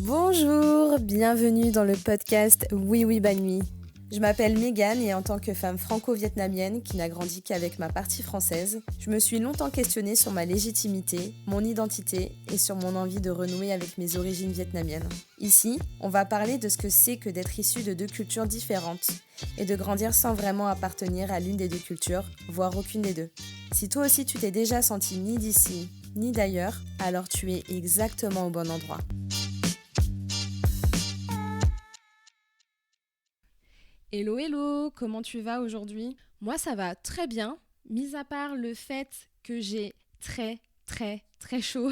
Bonjour, bienvenue dans le podcast Oui Oui Banh Mi. Je m'appelle Mégane et en tant que femme franco-vietnamienne qui n'a grandi qu'avec ma partie française, je me suis longtemps questionnée sur ma légitimité, mon identité et sur mon envie de renouer avec mes origines vietnamiennes. Ici, on va parler de ce que c'est que d'être issu de deux cultures différentes et de grandir sans vraiment appartenir à l'une des deux cultures, voire aucune des deux. Si toi aussi tu t'es déjà senti ni d'ici, ni d'ailleurs, alors tu es exactement au bon endroit. Hello hello, comment tu vas aujourd'hui ? Moi ça va très bien, mis à part le fait que j'ai très chaud.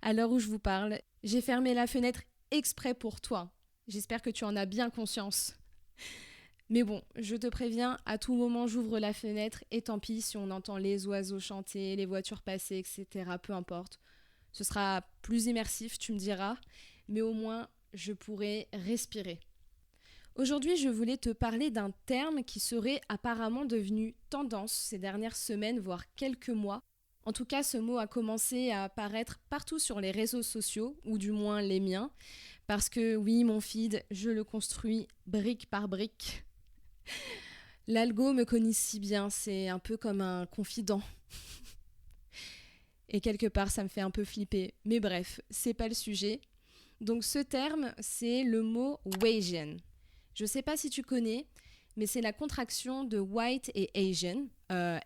À l'heure où je vous parle, j'ai fermé la fenêtre exprès pour toi. J'espère que tu en as bien conscience. Mais bon, je te préviens, à tout moment j'ouvre la fenêtre et tant pis si on entend les oiseaux chanter, les voitures passer, etc. Peu importe. Ce sera plus immersif, tu me diras, mais au moins je pourrai respirer. Aujourd'hui, je voulais te parler d'un terme qui serait apparemment devenu tendance ces dernières semaines, voire quelques mois. En tout cas, ce mot a commencé à apparaître partout sur les réseaux sociaux, ou du moins les miens, parce que oui, mon feed, je le construis brique par brique. L'algo me connaît si bien, c'est un peu comme un confident. Et quelque part, ça me fait un peu flipper. Mais bref, c'est pas le sujet. Donc ce terme, c'est le mot Wasian. Je sais pas si tu connais, mais c'est la contraction de white et Asian.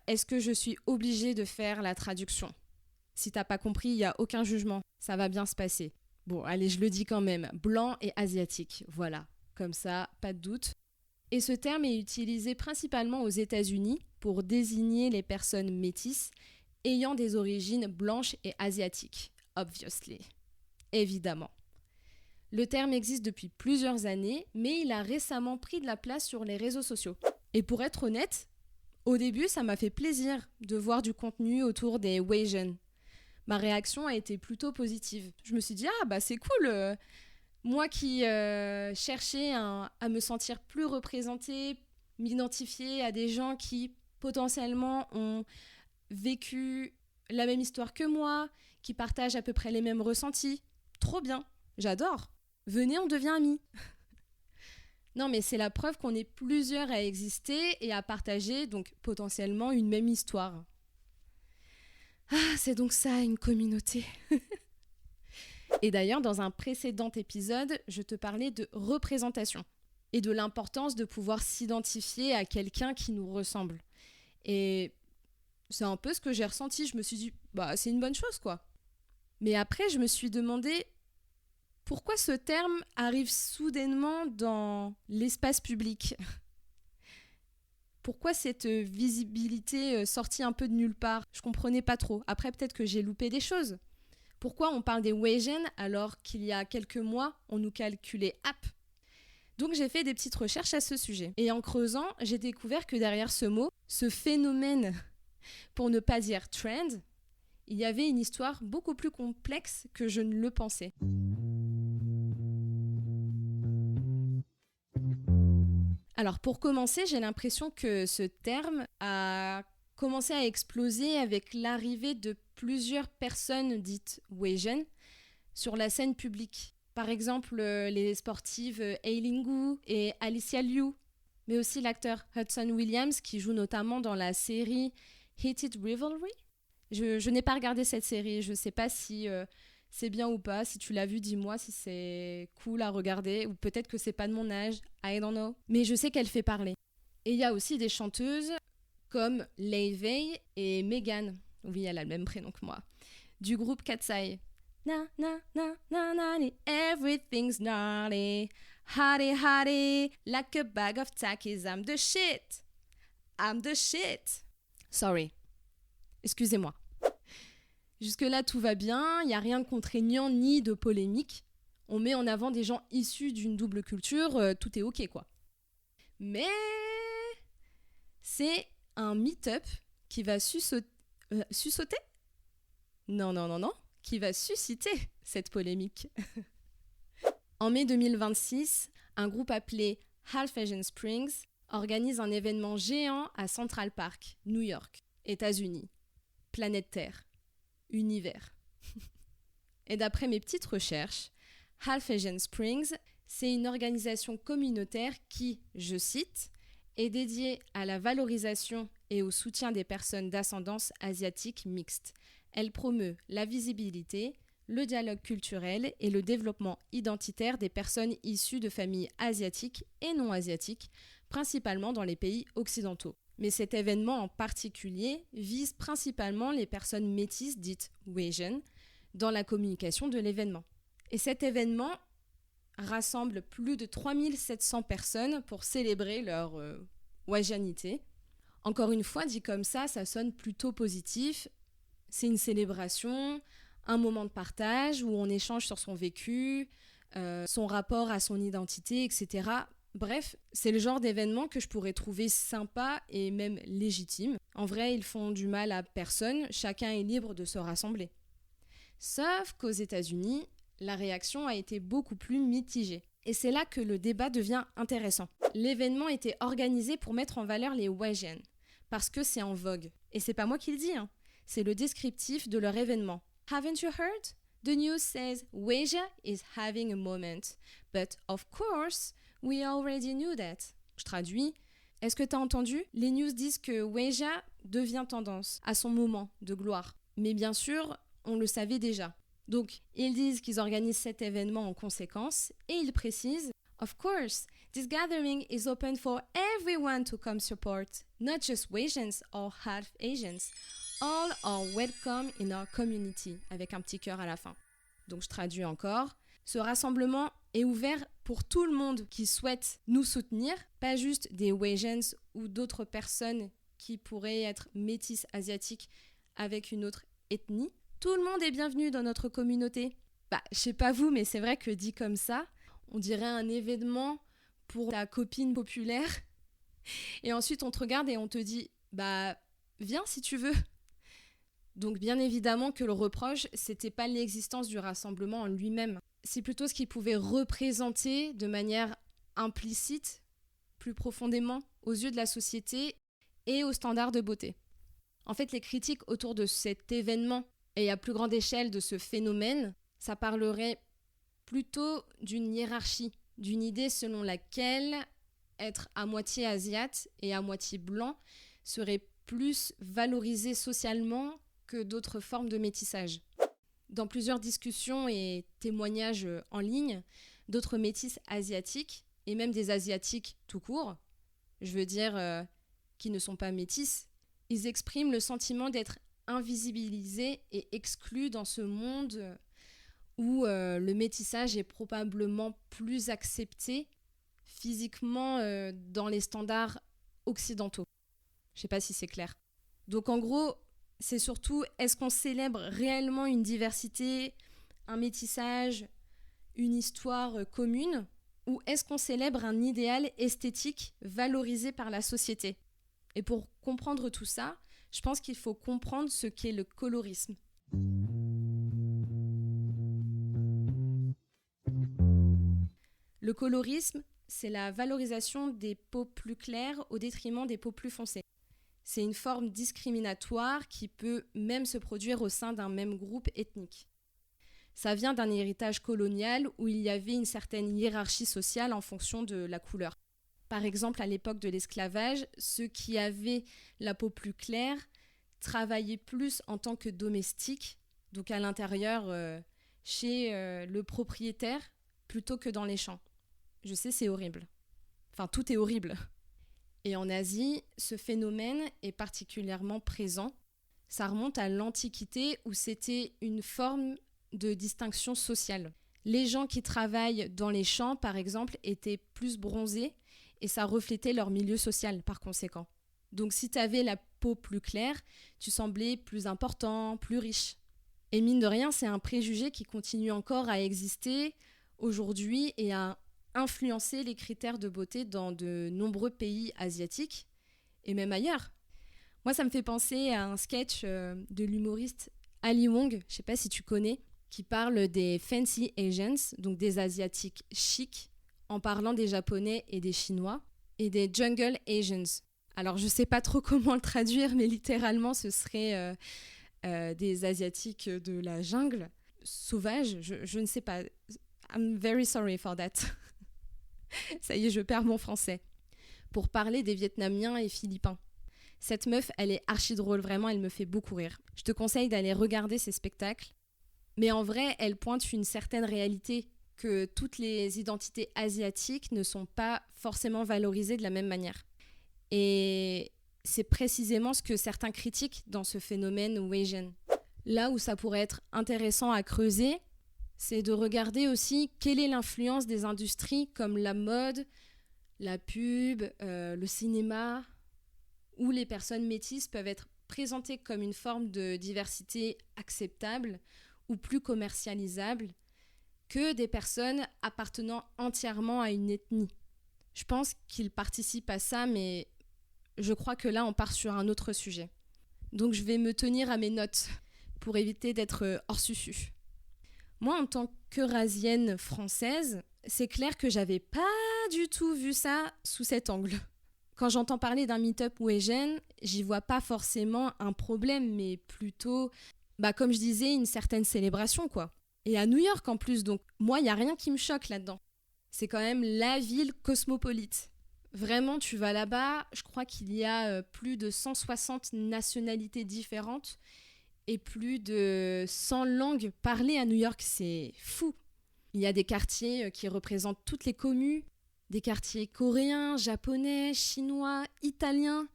Est-ce que je suis obligée de faire la traduction ? Si t'as pas compris, il n'y a aucun jugement. Ça va bien se passer. Bon, allez, je le dis quand même. Blanc et asiatique. Voilà. Comme ça, pas de doute. Et ce terme est utilisé principalement aux États-Unis pour désigner les personnes métisses ayant des origines blanches et asiatiques. Obviously. Évidemment. Le terme existe depuis plusieurs années, mais il a récemment pris de la place sur les réseaux sociaux. Et pour être honnête, au début, ça m'a fait plaisir de voir du contenu autour des Wasian. Ma réaction a été plutôt positive. Je me suis dit, c'est cool. Moi qui cherchais à me sentir plus représentée, m'identifier à des gens qui potentiellement ont vécu la même histoire que moi, qui partagent à peu près les mêmes ressentis. Trop bien, j'adore. Venez, on devient amis. Non, mais c'est la preuve qu'on est plusieurs à exister et à partager, donc potentiellement une même histoire. Ah, c'est donc ça, une communauté. Et d'ailleurs, dans un précédent épisode, je te parlais de représentation et de l'importance de pouvoir s'identifier à quelqu'un qui nous ressemble. Et c'est un peu ce que j'ai ressenti. Je me suis dit, c'est une bonne chose, quoi. Mais après, je me suis demandé pourquoi ce terme arrive soudainement dans l'espace public ? Pourquoi cette visibilité sortie un peu de nulle part ? Je comprenais pas trop. Après, peut-être que j'ai loupé des choses. Pourquoi on parle des Wasian alors qu'il y a quelques mois, on nous calculait app ? Donc j'ai fait des petites recherches à ce sujet. Et en creusant, j'ai découvert que derrière ce mot, ce phénomène, pour ne pas dire trend, il y avait une histoire beaucoup plus complexe que je ne le pensais. Alors pour commencer, j'ai l'impression que ce terme a commencé à exploser avec l'arrivée de plusieurs personnes dites Wasian sur la scène publique. Par exemple, les sportives Eileen Gu et Alicia Liu, mais aussi l'acteur Hudson Williams qui joue notamment dans la série Heated Rivalry. Je n'ai pas regardé cette série, je ne sais pas si c'est bien ou pas. Si tu l'as vu, dis-moi si c'est cool à regarder, ou peut-être que c'est pas de mon âge, I don't know. Mais je sais qu'elle fait parler. Et il y a aussi des chanteuses comme Lei Vei et Megan, oui, elle a le même prénom que moi, du groupe Katseye. Na na na na na, everything's gnarly, hotty hotty, like a bag of tackies, I'm the shit, I'm the shit. Sorry, excusez-moi. Jusque-là, tout va bien, il n'y a rien de contraignant ni de polémique. On met en avant des gens issus d'une double culture, tout est ok, quoi. Mais c'est un meet-up qui va susciter Non, qui va susciter cette polémique. En mai 2026, un groupe appelé Half Asian Springs organise un événement géant à Central Park, New York, États-Unis. Planète Terre. Univers. Et d'après mes petites recherches, Half Asian Springs, c'est une organisation communautaire qui, je cite, est dédiée à la valorisation et au soutien des personnes d'ascendance asiatique mixte. Elle promeut la visibilité, le dialogue culturel et le développement identitaire des personnes issues de familles asiatiques et non asiatiques, principalement dans les pays occidentaux. Mais cet événement en particulier vise principalement les personnes métisses dites Wasian dans la communication de l'événement. Et cet événement rassemble plus de 3700 personnes pour célébrer leur Wasianité. Encore une fois, dit comme ça sonne plutôt positif. C'est une célébration, un moment de partage où on échange sur son vécu, son rapport à son identité, etc. Bref, c'est le genre d'événement que je pourrais trouver sympa et même légitime. En vrai, ils font du mal à personne, chacun est libre de se rassembler. Sauf qu'aux États-Unis, la réaction a été beaucoup plus mitigée. Et c'est là que le débat devient intéressant. L'événement était organisé pour mettre en valeur les Wasian, parce que c'est en vogue. Et c'est pas moi qui le dis, hein. C'est le descriptif de leur événement. Haven't you heard? The news says Wasia is having a moment. But of course, we already knew that. Je traduis. Est-ce que t'as entendu? Les news disent que Wasia devient tendance à son moment de gloire. Mais bien sûr, on le savait déjà. Donc, ils disent qu'ils organisent cet événement en conséquence et ils précisent Of course, this gathering is open for everyone to come support, not just Wasians or half Asians. All are welcome in our community, avec un petit cœur à la fin. Donc je traduis encore. Ce rassemblement est ouvert pour tout le monde qui souhaite nous soutenir, pas juste des Wasians ou d'autres personnes qui pourraient être métisses asiatiques avec une autre ethnie. Tout le monde est bienvenu dans notre communauté. Je sais pas vous, mais c'est vrai que dit comme ça, on dirait un événement pour ta copine populaire. Et ensuite, on te regarde et on te dit, viens si tu veux. Donc, bien évidemment que le reproche, c'était pas l'existence du rassemblement en lui-même. C'est plutôt ce qu'il pouvait représenter de manière implicite, plus profondément, aux yeux de la société et aux standards de beauté. En fait, les critiques autour de cet événement et à plus grande échelle de ce phénomène, ça parlerait plutôt d'une hiérarchie, d'une idée selon laquelle être à moitié asiate et à moitié blanc serait plus valorisé socialement que d'autres formes de métissage. Dans plusieurs discussions et témoignages en ligne, d'autres métisses asiatiques, et même des asiatiques tout court, je veux dire qui ne sont pas métisses, ils expriment le sentiment d'être invisibilisés et exclus dans ce monde où le métissage est probablement plus accepté physiquement dans les standards occidentaux. Je ne sais pas si c'est clair. Donc en gros, c'est surtout, est-ce qu'on célèbre réellement une diversité, un métissage, une histoire commune, ou est-ce qu'on célèbre un idéal esthétique valorisé par la société? Et pour comprendre tout ça, je pense qu'il faut comprendre ce qu'est le colorisme. Le colorisme, c'est la valorisation des peaux plus claires au détriment des peaux plus foncées. C'est une forme discriminatoire qui peut même se produire au sein d'un même groupe ethnique. Ça vient d'un héritage colonial où il y avait une certaine hiérarchie sociale en fonction de la couleur. Par exemple, à l'époque de l'esclavage, ceux qui avaient la peau plus claire travaillaient plus en tant que domestiques, donc à l'intérieur chez le propriétaire, plutôt que dans les champs. Je sais, c'est horrible. Enfin, tout est horrible. Et en Asie, ce phénomène est particulièrement présent. Ça remonte à l'Antiquité où c'était une forme de distinction sociale. Les gens qui travaillent dans les champs, par exemple, étaient plus bronzés et ça reflétait leur milieu social par conséquent. Donc si tu avais la peau plus claire, tu semblais plus important, plus riche. Et mine de rien, c'est un préjugé qui continue encore à exister aujourd'hui et à influencer les critères de beauté dans de nombreux pays asiatiques et même ailleurs. Moi, ça me fait penser à un sketch de l'humoriste Ali Wong, je ne sais pas si tu connais, qui parle des Fancy Asians, donc des Asiatiques chics, en parlant des Japonais et des Chinois, et des Jungle Asians. Alors, je ne sais pas trop comment le traduire, mais littéralement, ce serait des Asiatiques de la jungle, sauvages, je ne sais pas. I'm very sorry for that. Ça y est, je perds mon français. Pour parler des Vietnamiens et Philippins. Cette meuf, elle est archi drôle, vraiment, elle me fait beaucoup rire. Je te conseille d'aller regarder ses spectacles. Mais en vrai, elle pointe une certaine réalité que toutes les identités asiatiques ne sont pas forcément valorisées de la même manière. Et c'est précisément ce que certains critiquent dans ce phénomène Weijin. Là où ça pourrait être intéressant à creuser, c'est de regarder aussi quelle est l'influence des industries comme la mode, la pub, le cinéma, où les personnes métisses peuvent être présentées comme une forme de diversité acceptable ou plus commercialisable que des personnes appartenant entièrement à une ethnie. Je pense qu'ils participent à ça, mais je crois que là, on part sur un autre sujet. Donc je vais me tenir à mes notes pour éviter d'être hors susu. Moi, en tant qu'Eurasienne française, c'est clair que j'avais pas du tout vu ça sous cet angle. Quand j'entends parler d'un meet-up Weijin, j'y vois pas forcément un problème, mais plutôt, comme je disais, une certaine célébration, quoi. Et à New York en plus, donc moi, il n'y a rien qui me choque là-dedans. C'est quand même la ville cosmopolite. Vraiment, tu vas là-bas, je crois qu'il y a plus de 160 nationalités différentes et plus de 100 langues parlées à New York, c'est fou. Il y a des quartiers qui représentent toutes les communes, des quartiers coréens, japonais, chinois, italiens,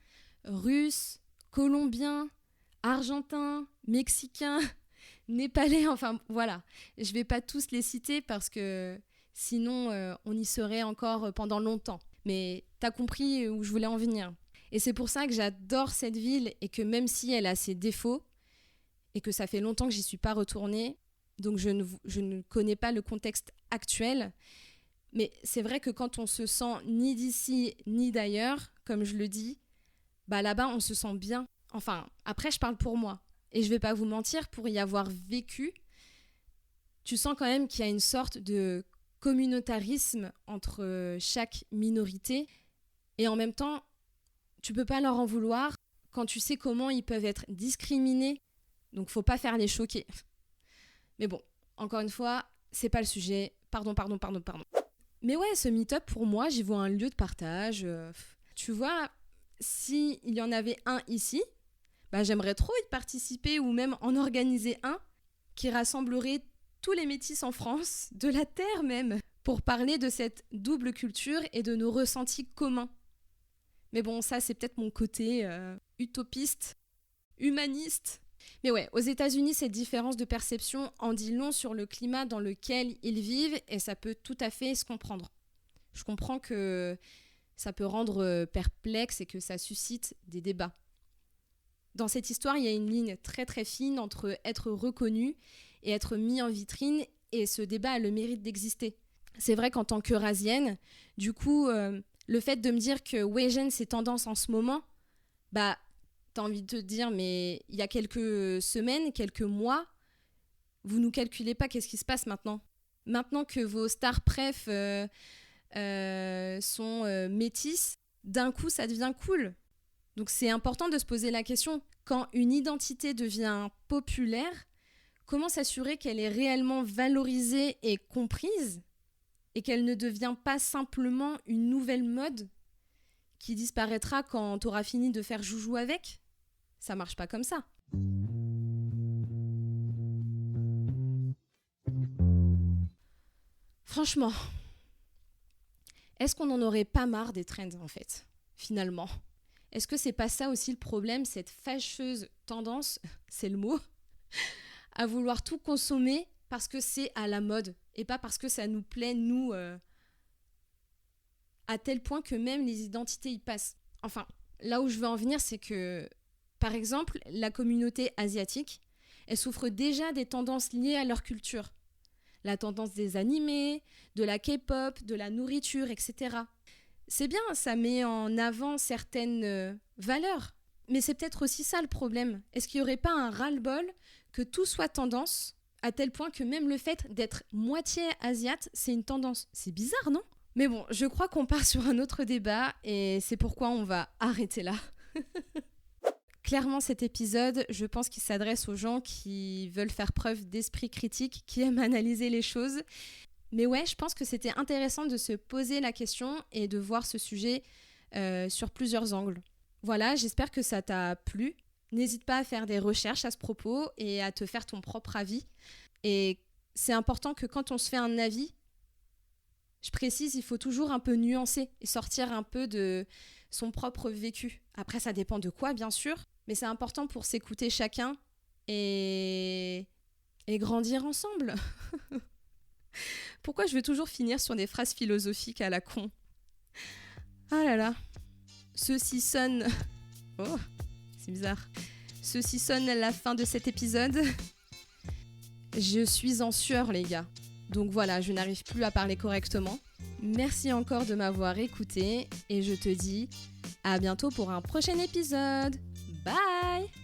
russes, colombiens, argentins, mexicains, népalais, enfin voilà. Je ne vais pas tous les citer parce que sinon on y serait encore pendant longtemps. Mais t'as compris où je voulais en venir. Et c'est pour ça que j'adore cette ville et que même si elle a ses défauts et que ça fait longtemps que j'y suis pas retournée, donc je ne connais pas le contexte actuel, mais c'est vrai que quand on se sent ni d'ici ni d'ailleurs, comme je le dis, là-bas on se sent bien. Enfin, après je parle pour moi. Et je vais pas vous mentir, pour y avoir vécu, tu sens quand même qu'il y a une sorte de communautarisme entre chaque minorité. Et en même temps, tu peux pas leur en vouloir quand tu sais comment ils peuvent être discriminés. Donc faut pas faire les choquer. Mais bon, encore une fois, c'est pas le sujet. Pardon. Mais ouais, ce meet-up, pour moi, j'y vois un lieu de partage. Tu vois, s'il y en avait un ici, j'aimerais trop y participer ou même en organiser un qui rassemblerait tous les métis en France, de la Terre même, pour parler de cette double culture et de nos ressentis communs. Mais bon, ça c'est peut-être mon côté utopiste, humaniste. Mais ouais, aux États-Unis, cette différence de perception en dit long sur le climat dans lequel ils vivent et ça peut tout à fait se comprendre. Je comprends que ça peut rendre perplexe et que ça suscite des débats. Dans cette histoire, il y a une ligne très très fine entre être reconnu et être mis en vitrine, et ce débat a le mérite d'exister. C'est vrai qu'en tant qu'Eurasienne, du coup, le fait de me dire que Weijin c'est tendance en ce moment, t'as envie de te dire, mais il y a quelques semaines, quelques mois, vous nous calculez pas, qu'est-ce qui se passe maintenant ? Maintenant que vos stars préf sont métisses, d'un coup ça devient cool. Donc c'est important de se poser la question, quand une identité devient populaire, comment s'assurer qu'elle est réellement valorisée et comprise et qu'elle ne devient pas simplement une nouvelle mode qui disparaîtra quand t'auras fini de faire joujou avec ? Ça marche pas comme ça. Franchement, est-ce qu'on n'en aurait pas marre des trends en fait, finalement ? Est-ce que c'est pas ça aussi le problème, cette fâcheuse tendance, c'est le mot, à vouloir tout consommer parce que c'est à la mode et pas parce que ça nous plaît, nous, à tel point que même les identités y passent. Enfin, là où je veux en venir, c'est que, par exemple, la communauté asiatique, elle souffre déjà des tendances liées à leur culture. La tendance des animés, de la K-pop, de la nourriture, etc. C'est bien, ça met en avant certaines valeurs. Mais c'est peut-être aussi ça le problème. Est-ce qu'il n'y aurait pas un ras-le-bol que tout soit tendance, à tel point que même le fait d'être moitié asiate, c'est une tendance ? C'est bizarre, non ? Mais bon, je crois qu'on part sur un autre débat et c'est pourquoi on va arrêter là. Clairement, cet épisode, je pense qu'il s'adresse aux gens qui veulent faire preuve d'esprit critique, qui aiment analyser les choses. Mais ouais, je pense que c'était intéressant de se poser la question et de voir ce sujet sur plusieurs angles. Voilà, j'espère que ça t'a plu. N'hésite pas à faire des recherches à ce propos et à te faire ton propre avis. Et c'est important que quand on se fait un avis, je précise, il faut toujours un peu nuancer et sortir un peu de son propre vécu. Après, ça dépend de quoi, bien sûr, mais c'est important pour s'écouter chacun et grandir ensemble. Pourquoi je veux toujours finir sur des phrases philosophiques à la con ? Ah là là. Ceci sonne... Oh, c'est bizarre. Ceci sonne la fin de cet épisode. Je suis en sueur, les gars. Donc voilà, je n'arrive plus à parler correctement. Merci encore de m'avoir écouté et je te dis à bientôt pour un prochain épisode. Bye!